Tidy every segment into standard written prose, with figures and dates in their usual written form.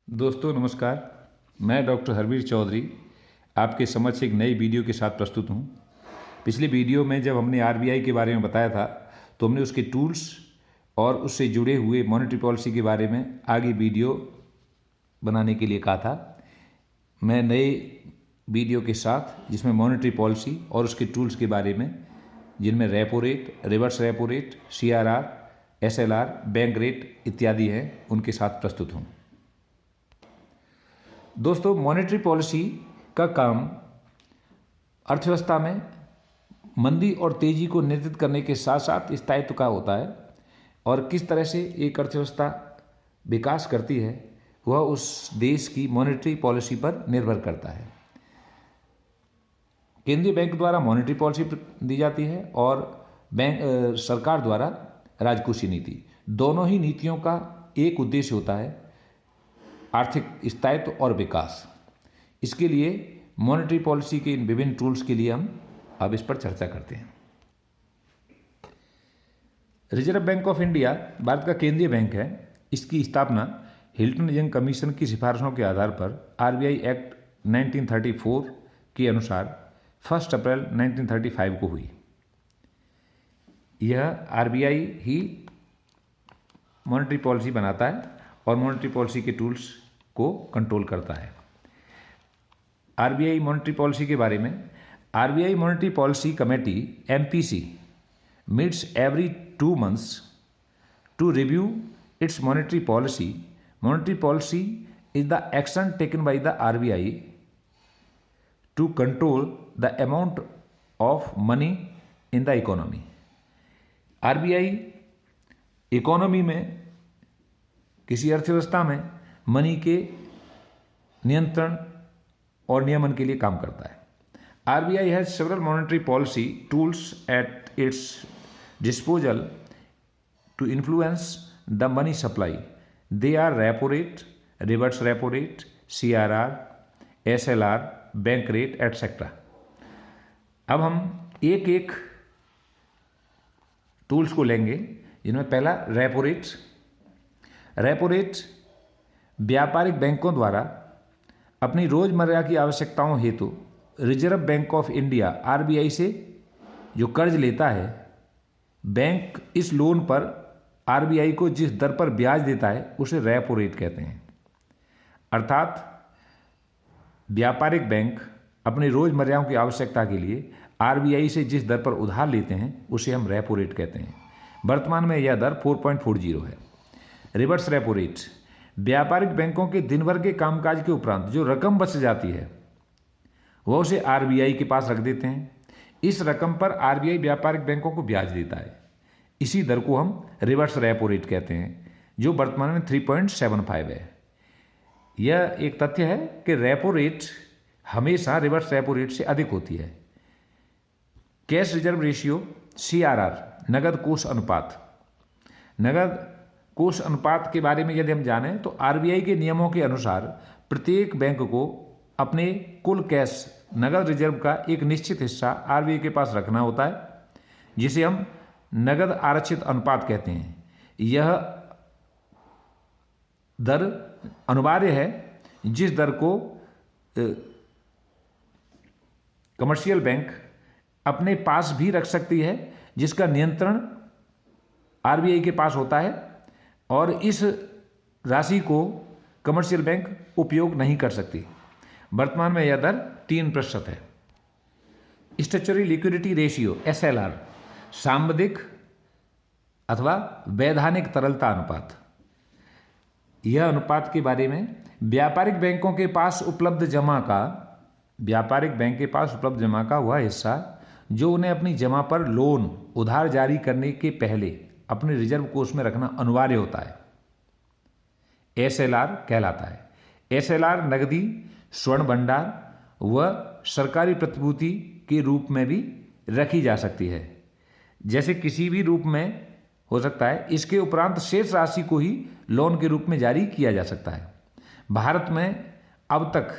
दोस्तों नमस्कार। मैं डॉक्टर हरवीर चौधरी आपके समक्ष एक नई वीडियो के साथ प्रस्तुत हूँ। पिछली वीडियो में जब हमने आरबीआई के बारे में बताया था तो हमने उसके टूल्स और उससे जुड़े हुए मॉनेटरी पॉलिसी के बारे में आगे वीडियो बनाने के लिए कहा था। मैं नए वीडियो के साथ जिसमें मॉनेटरी पॉलिसी और उसके टूल्स के बारे में, जिनमें repo rate, reverse repo rate, CRR, SLR, bank rate इत्यादि हैं, उनके साथ प्रस्तुत हूँ। दोस्तों, मॉनेटरी पॉलिसी का काम अर्थव्यवस्था में मंदी और तेजी को नियंत्रित करने के साथ साथ स्थायित्व का होता है और किस तरह से एक अर्थव्यवस्था विकास करती है वह उस देश की मॉनेटरी पॉलिसी पर निर्भर करता है। केंद्रीय बैंक द्वारा मॉनेटरी पॉलिसी दी जाती है और बैंक सरकार द्वारा राजकोषीय नीति। दोनों ही नीतियों का एक उद्देश्य होता है, आर्थिक स्थायित्व और विकास। इसके लिए मॉनेटरी पॉलिसी के इन विभिन्न टूल्स के लिए हम अब इस पर चर्चा करते हैं। Reserve bank of India Bharat का केंद्रीय बैंक है। इसकी स्थापना हिल्टन यंग कमीशन की सिफारिशों के आधार पर आरबीआई एक्ट 1934 के अनुसार 1 अप्रैल 1935 को हुई। यह आरबीआई ही मॉनेटरी पॉलिसी बनाता है और मॉनेटरी पॉलिसी के टूल्स को कंट्रोल करता है। आरबीआई मॉनेटरी पॉलिसी के बारे में, RBI monetary policy committee MPC meets every 2 months to review its monetary policy. Monetary policy is the action taken by the RBI to control the amount of money in the economy. RBI economy में, किसी अर्थव्यवस्था में money के नियंत्रण और नियमन के लिए काम करता है। RBI has several monetary policy tools at its disposal to influence the money supply. They are repo rate, reverse repo rate, CRR, SLR, bank rate etcetera. अब हम एक एक टूल्स को लेंगे, जिनमें पहला रेपो रेट। रेपो रेट व्यापारिक बैंकों द्वारा अपनी रोजमर्रा की आवश्यकताओं हेतु reserve bank of India RBI से जो कर्ज लेता है, बैंक इस लोन पर आरबीआई को जिस दर पर ब्याज देता है उसे रेपो रेट कहते हैं। अर्थात व्यापारिक बैंक अपनी रोजमर्रा की आवश्यकता के लिए आरबीआई से जिस दर पर उधार लेते हैं उसे हम रेपो रेट कहते हैं। वर्तमान में यह दर 4.40 है। रिवर्स रेपो रेट व्यापारिक बैंकों के दिन भर के कामकाज के उपरांत जो रकम बच जाती है वह उसे आरबीआई के पास रख देते हैं। इस रकम पर आरबीआई व्यापारिक बैंकों को ब्याज देता है। इसी दर को हम रिवर्स रेपो रेट कहते हैं, जो वर्तमान में 3.75 है। यह एक तथ्य है कि रेपो रेट हमेशा रिवर्स रेपो रेट से अधिक होती है। कैश रिजर्व रेशियो, सीआरआर, नगद कोष अनुपात। नगद कोष अनुपात के बारे में यदि हम जानें तो आरबीआई के नियमों के अनुसार प्रत्येक बैंक को अपने कुल कैश नगद रिजर्व का एक निश्चित हिस्सा आरबीआई के पास रखना होता है, जिसे हम नगद आरक्षित अनुपात कहते हैं। यह दर अनिवार्य है जिस दर को कमर्शियल बैंक अपने पास भी रख सकती है, जिसका नियंत्रण आरबीआई के पास होता है, और इस राशि को कमर्शियल बैंक उपयोग नहीं कर सकती। वर्तमान में यह दर 3% है। स्टैट्यूटरी लिक्विडिटी रेशियो, एसएलआर, सांविधिक अथवा वैधानिक तरलता अनुपात। यह अनुपात के बारे में व्यापारिक बैंकों के पास उपलब्ध जमा का वह हिस्सा जो उन्हें अपनी जमा पर लोन उधार जारी करने के पहले अपने रिजर्व कोष में रखना अनिवार्य होता है, एसएलआर कहलाता है। एसएलआर नकदी, स्वर्ण भंडार व सरकारी प्रतिभूति के रूप में भी रखी जा सकती है, जैसे किसी भी रूप में हो सकता है। इसके उपरांत शेष राशि को ही लोन के रूप में जारी किया जा सकता है। भारत में अब तक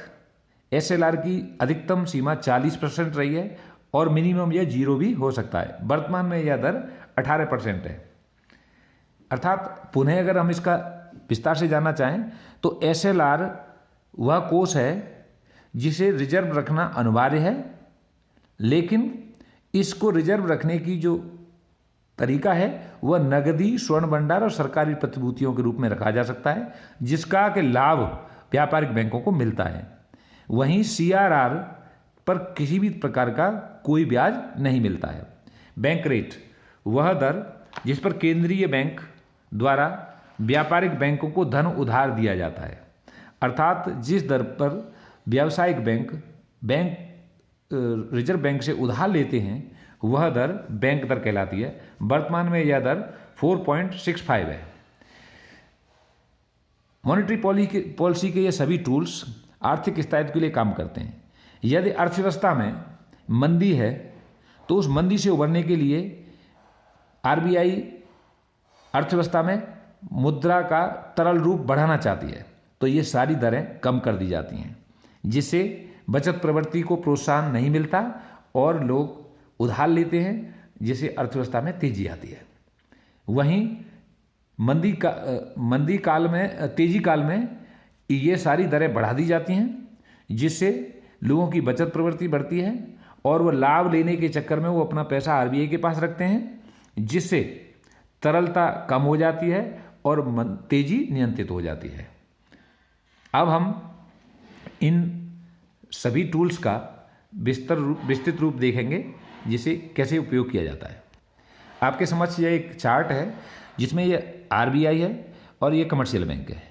एसएलआर की अधिकतम सीमा 40% रही है और मिनिमम यह 0 भी हो सकता है। वर्तमान में यह दर 18% है। अर्थात पुनः अगर हम इसका विस्तार से जानना चाहें तो SLR वह कोष है जिसे रिजर्व रखना अनिवार्य है, लेकिन इसको रिजर्व रखने की जो तरीका है वह नगदी, स्वर्ण भंडार और सरकारी प्रतिभूतियों के रूप में रखा जा सकता है, जिसका कि लाभ व्यापारिक बैंकों को मिलता है। वहीं CRR पर किसी भी प्रकार का कोई ब्याज नहीं मिलता है। बैंक रेट वह दर जिस पर केंद्रीय बैंक द्वारा व्यापारिक बैंकों को धन उधार दिया जाता है, अर्थात जिस दर पर व्यावसायिक बैंक रिजर्व बैंक से उधार लेते हैं वह दर बैंक दर कहलाती है। वर्तमान में यह दर 4.65 है। मॉनेटरी पॉलिसी के ये सभी टूल्स आर्थिक स्थायित्व के लिए काम करते हैं। यदि अर्थव्यवस्था में मंदी है तो उस मंदी से उबरने के लिए RBI अर्थव्यवस्था में मुद्रा का तरल रूप बढ़ाना चाहती है, तो ये सारी दरें कम कर दी जाती हैं, जिससे बचत प्रवृत्ति को प्रोत्साहन नहीं मिलता और लोग उधार लेते हैं, जिससे अर्थव्यवस्था में तेजी आती है। वहीं तेजी काल में ये सारी दरें बढ़ा दी जाती हैं, जिससे लोगों की बचत प्रवृत्ति बढ़ती है और वो लाभ लेने के चक्कर में वो अपना पैसा RBI के पास रखते हैं, जिससे तरलता कम हो जाती है और तेजी नियंत्रित हो जाती है। अब हम इन सभी टूल्स का विस्तृत रूप देखेंगे, जिसे कैसे उपयोग किया जाता है। आपके समक्ष यह एक चार्ट है जिसमें ये RBI है और ये कमर्शियल बैंक है,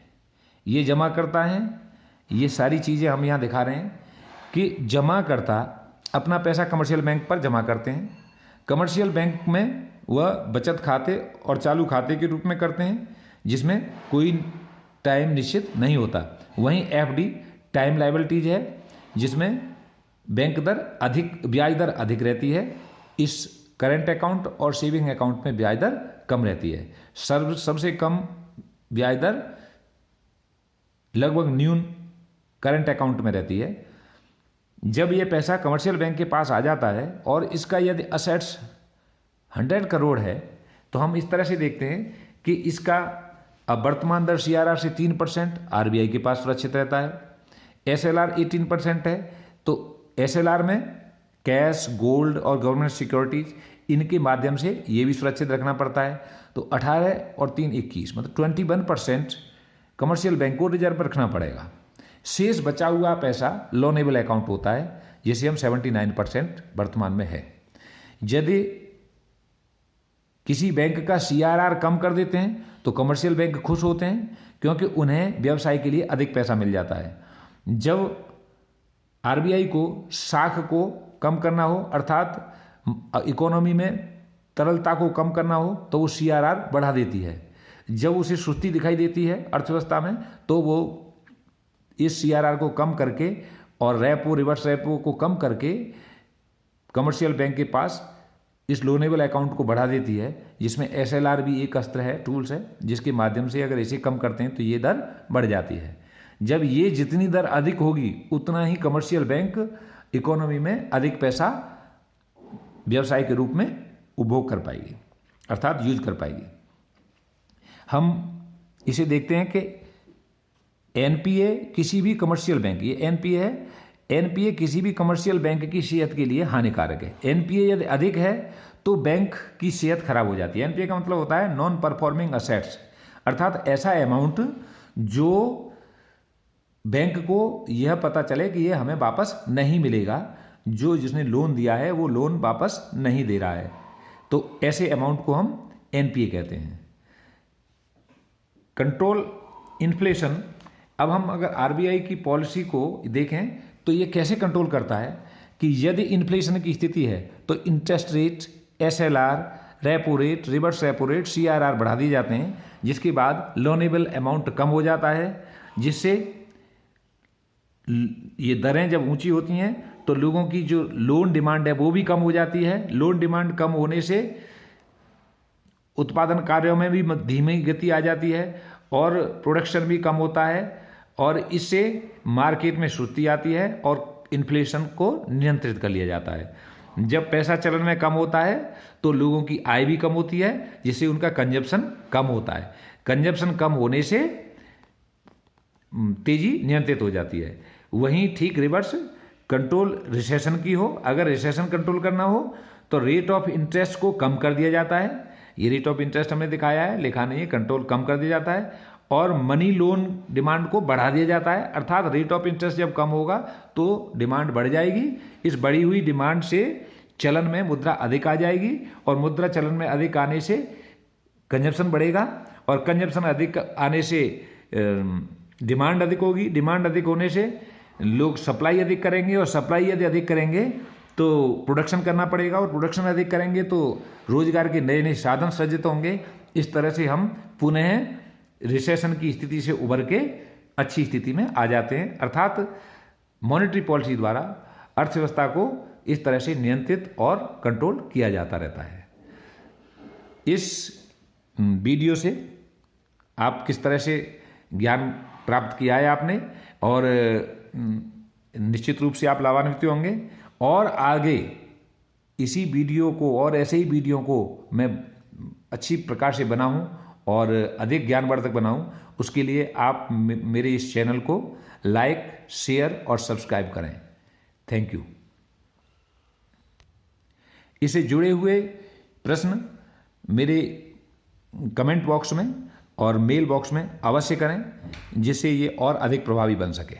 ये जमा करता है। ये सारी चीज़ें हम यहाँ दिखा रहे हैं कि जमा करता अपना पैसा कमर्शियल बैंक पर जमा करते हैं। कमर्शियल बैंक में वह बचत खाते और चालू खाते के रूप में करते हैं, जिसमें कोई टाइम निश्चित नहीं होता। वहीं FD टाइम लायबिलिटीज है, जिसमें बैंक दर ब्याज दर अधिक रहती है। इस करंट अकाउंट और सेविंग अकाउंट में ब्याज दर कम रहती है। सबसे कम ब्याज दर लगभग न्यून करंट अकाउंट में रहती है। जब यह पैसा कमर्शियल बैंक के पास आ जाता है और इसका यदि असेट्स 100 करोड़ है, तो हम इस तरह से देखते हैं कि इसका अब वर्तमान दर CRR से 3% RBI के पास सुरक्षित रहता है। SLR 18% है, तो SLR में कैश, गोल्ड और गवर्नमेंट सिक्योरिटीज, इनके माध्यम से ये भी सुरक्षित रखना पड़ता है। तो 18 और 3 21, मतलब 21% कमर्शियल बैंक को रिजर्व रखना पड़ेगा। शेष बचा हुआ पैसा लोनेबल अकाउंट होता है, जिसे हम 79% वर्तमान में है। यदि किसी बैंक का CRR कम कर देते हैं तो कमर्शियल बैंक खुश होते हैं, क्योंकि उन्हें व्यवसाय के लिए अधिक पैसा मिल जाता है। जब RBI को साख को कम करना हो, अर्थात इकोनॉमी में तरलता को कम करना हो, तो वो CRR बढ़ा देती है। जब उसे सुस्ती दिखाई देती है अर्थव्यवस्था में, तो वो इस CRR को कम करके और रेपो, रिवर्स रेपो को कम करके कमर्शियल बैंक के पास इस लोनेबल अकाउंट को बढ़ा देती है, जिसमें SLR भी एक अस्त्र है, टूल्स है, जिसके माध्यम से अगर इसे कम करते हैं तो ये दर बढ़ जाती है। जब ये जितनी दर अधिक होगी उतना ही कमर्शियल बैंक इकोनॉमी में अधिक पैसा व्यवसाय के रूप में उपभोग कर पाएगी, अर्थात यूज कर पाएगी। हम इसे देखते हैं कि NPA किसी भी कमर्शियल बैंक, ये NPA है, NPA किसी भी कमर्शियल बैंक की सेहत के लिए हानिकारक है। NPA यदि अधिक है तो बैंक की सेहत खराब हो जाती है। NPA का मतलब होता है नॉन परफॉर्मिंग असेट्स, अर्थात ऐसा अमाउंट जो बैंक को यह पता चले कि ये हमें वापस नहीं मिलेगा, जो जिसने लोन दिया है वो लोन वापस नहीं दे रहा है, तो ऐसे अमाउंट को हम NPA कहते हैं। कंट्रोल इन्फ्लेशन, अब हम अगर RBI की पॉलिसी को देखें तो ये कैसे कंट्रोल करता है कि यदि इन्फ्लेशन की स्थिति है तो interest rate, SLR, repo rate, reverse repo rate, CRR बढ़ा दिए जाते हैं, जिसके बाद लोनेबल अमाउंट कम हो जाता है, जिससे ये दरें जब ऊंची होती हैं तो लोगों की जो लोन डिमांड है वो भी कम हो जाती है। लोन डिमांड कम होने से उत्पादन कार्यों में भी धीमी गति आ जाती है और प्रोडक्शन भी कम होता है, और इससे मार्केट में सुस्ती आती है और इन्फ्लेशन को नियंत्रित कर लिया जाता है। जब पैसा चलन में कम होता है तो लोगों की आय भी कम होती है, जिससे उनका कंजप्शन कम होता है। कंजप्शन कम होने से तेजी नियंत्रित हो जाती है। वहीं ठीक रिवर्स कंट्रोल रिसेशन की हो, अगर रिसेशन कंट्रोल करना हो तो रेट ऑफ इंटरेस्ट को कम कर दिया जाता है। ये रेट ऑफ इंटरेस्ट हमने दिखाया है, लिखा नहीं है, कंट्रोल कम कर दिया जाता है। और मनी लोन डिमांड को बढ़ा दिया जाता है, अर्थात रेट ऑफ इंटरेस्ट जब कम होगा तो डिमांड बढ़ जाएगी। इस बढ़ी हुई डिमांड से चलन में मुद्रा अधिक आ जाएगी और मुद्रा चलन में अधिक आने से कंजप्शन बढ़ेगा और कंजप्शन अधिक आने से डिमांड अधिक होगी। डिमांड अधिक होने से लोग सप्लाई अधिक करेंगे और सप्लाई यदि अधिक करेंगे तो प्रोडक्शन करना पड़ेगा और प्रोडक्शन अधिक करेंगे तो रोजगार के नए नए साधन सृजित होंगे। इस तरह से हम पुनः रिसेशन की स्थिति से उभर के अच्छी स्थिति में आ जाते हैं। अर्थात मॉनेटरी पॉलिसी द्वारा अर्थव्यवस्था को इस तरह से नियंत्रित और कंट्रोल किया जाता रहता है। इस वीडियो से आप किस तरह से ज्ञान प्राप्त किया है आपने, और निश्चित रूप से आप लाभान्वित होंगे। और आगे इसी वीडियो को और ऐसे ही वीडियो को मैं अच्छी प्रकार से बनाऊं और अधिक ज्ञानवर्धक बनाऊं, उसके लिए आप मेरे इस चैनल को लाइक, शेयर और सब्सक्राइब करें। Thank you. इससे जुड़े हुए प्रश्न मेरे कमेंट बॉक्स में और मेल बॉक्स में अवश्य करें, जिससे ये और अधिक प्रभावी बन सके।